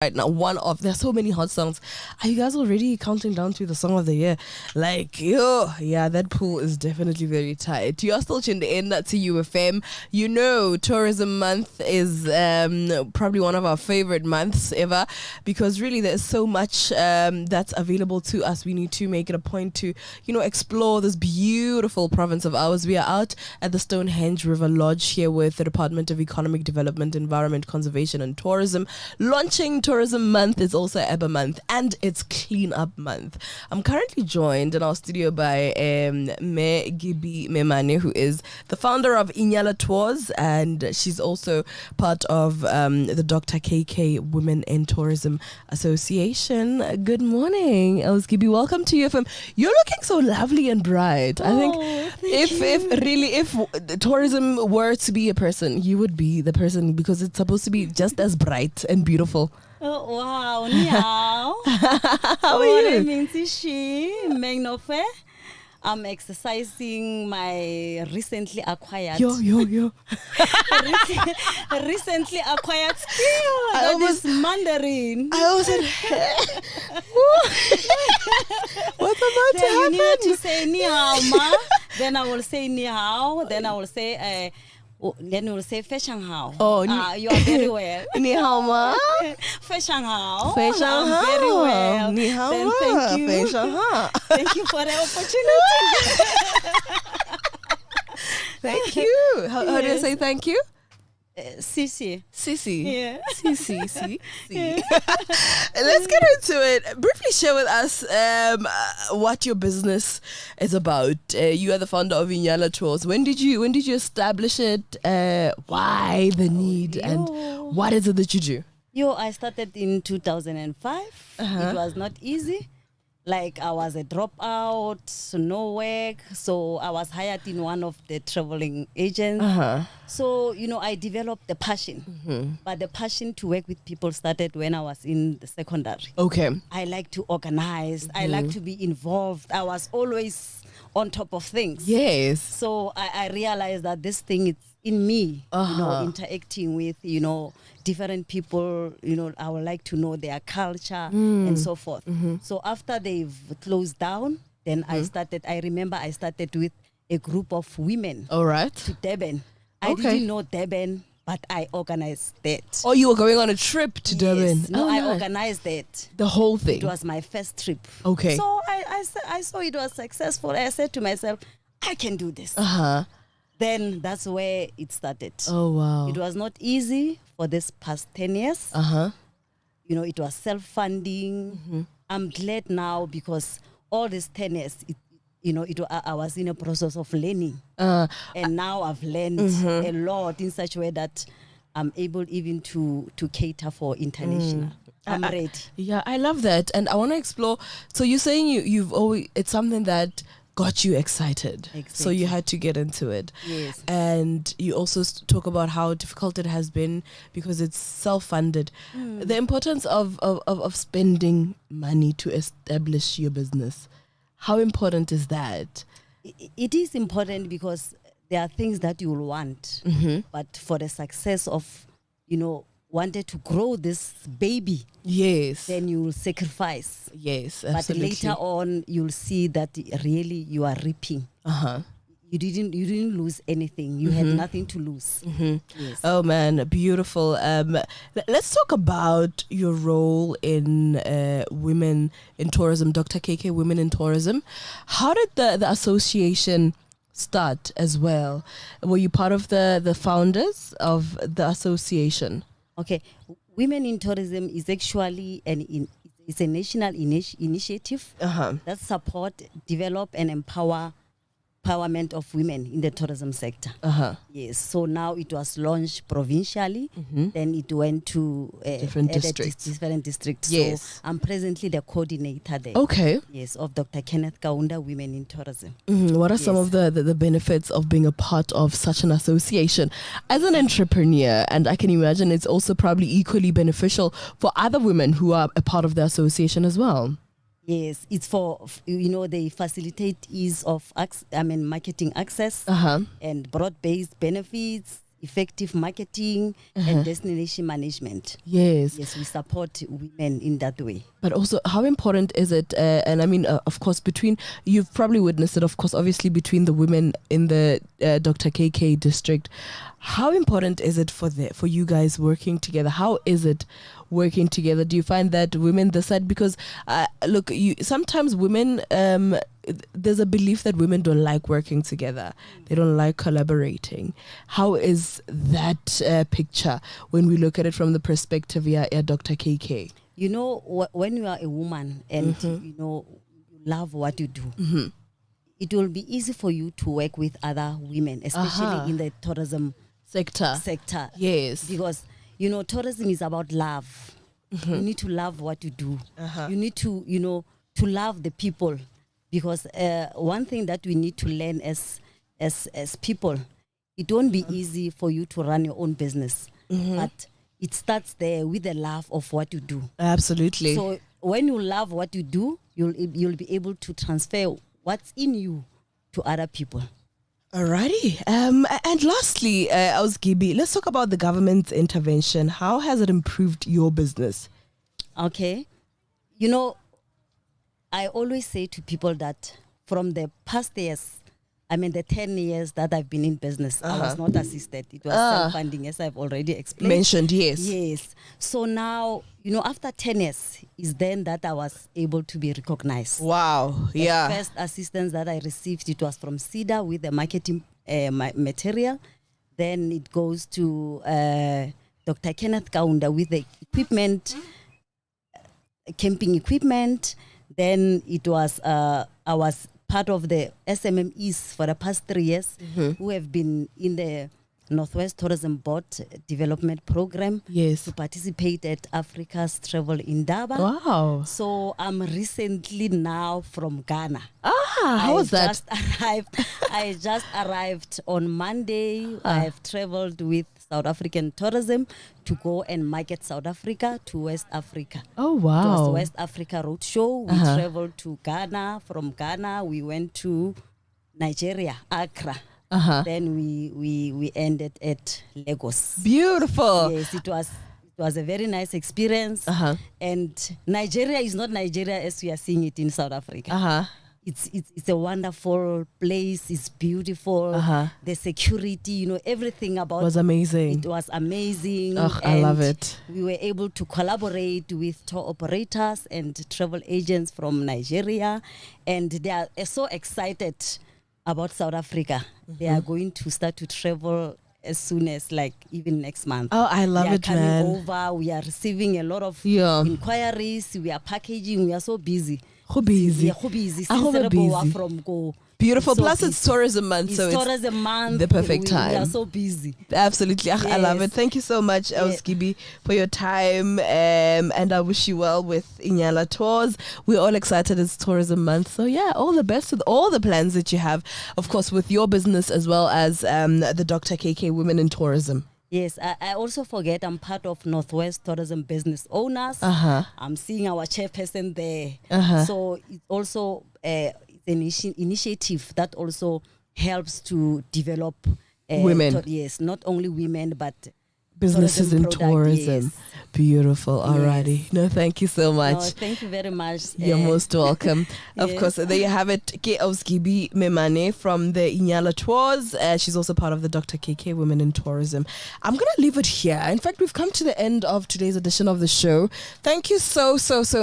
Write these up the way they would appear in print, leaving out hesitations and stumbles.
right now. There's so many hot songs. Are you guys already counting down to the song of the year? Like, yeah, that pool is definitely very tight. You're still tuned in to UFM. You know, Tourism Month is probably one of our favorite months ever, because really there's so much that's available to us. We need to make it a point to, explore this beautiful province of ours. We are out at the Stonehenge River Lodge here with the Department of Economic Development, Environment, Conservation and Tourism, launching Tourism Month. Is also Eba Month, and it's Clean Up Month. I'm currently joined in our studio by Me Gibi Memane, who is the founder of Inyala Tours, and she's also part of the Dr. KK Women in Tourism Association. Good morning, Els Gibi. Welcome to UFM. You're looking so lovely and bright. I think if tourism were to be a person, you would be the person, because it's supposed to be just as bright and beautiful. Oh, wow, ni hao. How are you? I'm exercising my recently acquired Yo. recently acquired skill. That is Mandarin. I was what's about Then to happen? you need to say ni hao ma. Then I will say ni hao. Then I will say then you will say Fei Shang Hao. Oh, you are very well. Ni hao ma? Fei Shang Hao. Fei Shang I'm very Hao. well. Ni hao Then ma? thank you. Fei Shang Hao. Thank you for the opportunity. Thank you. How do you say thank you? Sisi. Sisi. Yeah. Sisi. Let's get into it. Briefly share with us what your business is about. You are the founder of Inyala Tours. When did you establish it? Why the need, and what is it that you do? I started in 2005. It was not easy. Like, I was a dropout, no work. So I was hired in one of the traveling agents. So, I developed the passion. But the passion to work with people started when I was in the secondary. Okay. I like to organize. I like to be involved. I was always on top of things. Yes. So I realized that this thing is in me, interacting with, different people. I would like to know their culture and so forth. So after they've closed down, then I remember I started with a group of women. All right. To Durban. I didn't know Durban, but I organized that. Oh, you were going on a trip to Durban? No, Oh, I nice. organized that. The whole thing? It was my first trip. Okay. So I saw it was successful. I said to myself, I can do this. Then that's where it started. Oh, wow. It was not easy for this past 10 years. It was self-funding. I'm glad now, because all these 10 years, I was in a process of learning. And now I've learned a lot in such a way that I'm able even to cater for international. I'm ready. Yeah, I love that. And I want to explore. So you're saying you've always, it's something that got you excited. Exactly. So you had to get into it. Yes. And you also talk about how difficult it has been because it's self-funded. The importance of spending money to establish your business. How important is that? It is important, because there are things that you will want. But for the success of, wanted to grow this baby, yes, then you will sacrifice. Yes, absolutely. But later on, you'll see that really you are reaping. You didn't lose anything. You had nothing to lose. Yes. Oh man, beautiful. Let's talk about your role in women in tourism, Dr. KK Women in Tourism. How did the association start as well? Were you part of the founders of the association? Okay, Women in Tourism is actually it's a national initiative that support, develop and empowerment of women in the tourism sector. Yes, so now it was launched provincially, then it went to different districts. Yes. So I'm presently the coordinator there. Okay. Yes, of Dr. Kenneth Kaunda Women in Tourism. What are some of the benefits of being a part of such an association? As an entrepreneur, and I can imagine it's also probably equally beneficial for other women who are a part of the association as well. Yes, it's for, they facilitate ease of marketing access and broad-based benefits effective marketing and destination management. Yes. Yes, we support women in that way. But also, how important is it? And I mean, of course, you've probably witnessed it, of course, obviously, between the women in the Dr. KK district. How important is it for you guys working together? How is it working together? Do you find that women decide? Because, look, sometimes women, there's a belief that women don't like working together. They don't like collaborating. How is that picture when we look at it from the perspective of Dr. KK? You know, when you are a woman and, you know, you love what you do, it will be easy for you to work with other women, especially in the tourism sector. Yes. Because, you know, tourism is about love. You need to love what you do. You need to, you know, to love the people. Because one thing that we need to learn as people, it won't be easy for you to run your own business. But it starts there with the love of what you do. Absolutely. So when you love what you do, you'll be able to transfer what's in you to other people. Alrighty. And lastly, Ausgibi, let's talk about the government's intervention. How has it improved your business? Okay. You know, I always say to people that from the past years, I mean, the 10 years that I've been in business, I was not assisted. It was self-funding, as I've already explained. Mentioned, yes. Yes. So now, you know, after 10 years is then that I was able to be recognized. Wow. The first assistance that I received, it was from CEDA with the marketing material. Then it goes to Dr. Kenneth Kaunda with the equipment, camping equipment. Then it was, I was part of the SMMEs for the past 3 years who have been in the Northwest Tourism Board Development Program to participate at Africa's Travel Indaba. Wow. So I'm recently now from Ghana. How was that? I just arrived on Monday. I've traveled with South African Tourism to go and market South Africa to West Africa. Oh, wow. It was the West Africa Roadshow. We traveled to Ghana. From Ghana, we went to Nigeria, Accra. Then we ended at Lagos. Beautiful. Yes, it was a very nice experience. And Nigeria is not Nigeria as we are seeing it in South Africa. It's a wonderful place. It's beautiful. The security, you know, everything about was amazing. It was amazing. I love it. We were able to collaborate with tour operators and travel agents from Nigeria, and they are so excited about South Africa. They are going to start to travel as soon as, like, even next month. Oh, I love it, man. Over. We are receiving a lot of inquiries. We are packaging. We are so busy. How busy? Yeah, how busy. From go. Beautiful. So Plus, it's tourism month, so tourism month. The perfect time. We are so busy. Absolutely. I love it. Thank you so much, Ausgibi, for your time. And I wish you well with Inyala Tours. We're all excited. It's tourism month. So, yeah, all the best with all the plans that you have, of course, with your business as well as the Dr. KK Women in Tourism. Yes, I also forget I'm part of Northwest Tourism Business Owners. I'm seeing our chairperson there. So it's also an initiative that also helps to develop women. Yes, not only women, but businesses in tourism. Yes. Beautiful. Alrighty. Yes. No, thank you so much. No, thank you very much. You're most welcome. Of course, there you have it. Ausgibi Memane from the Inyala Tours. She's also part of the Dr. KK Women in Tourism. I'm going to leave it here. In fact, we've come to the end of today's edition of the show. Thank you so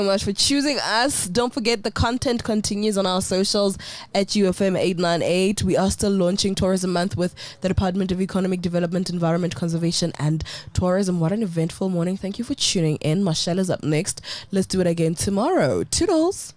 much for choosing us. Don't forget the content continues on our socials at UFM 898. We are still launching Tourism Month with the Department of Economic Development, Environment Conservation and Tourism. What an eventful morning. Thank you for tuning in. Marshall is up next. Let's do it again tomorrow. Toodles.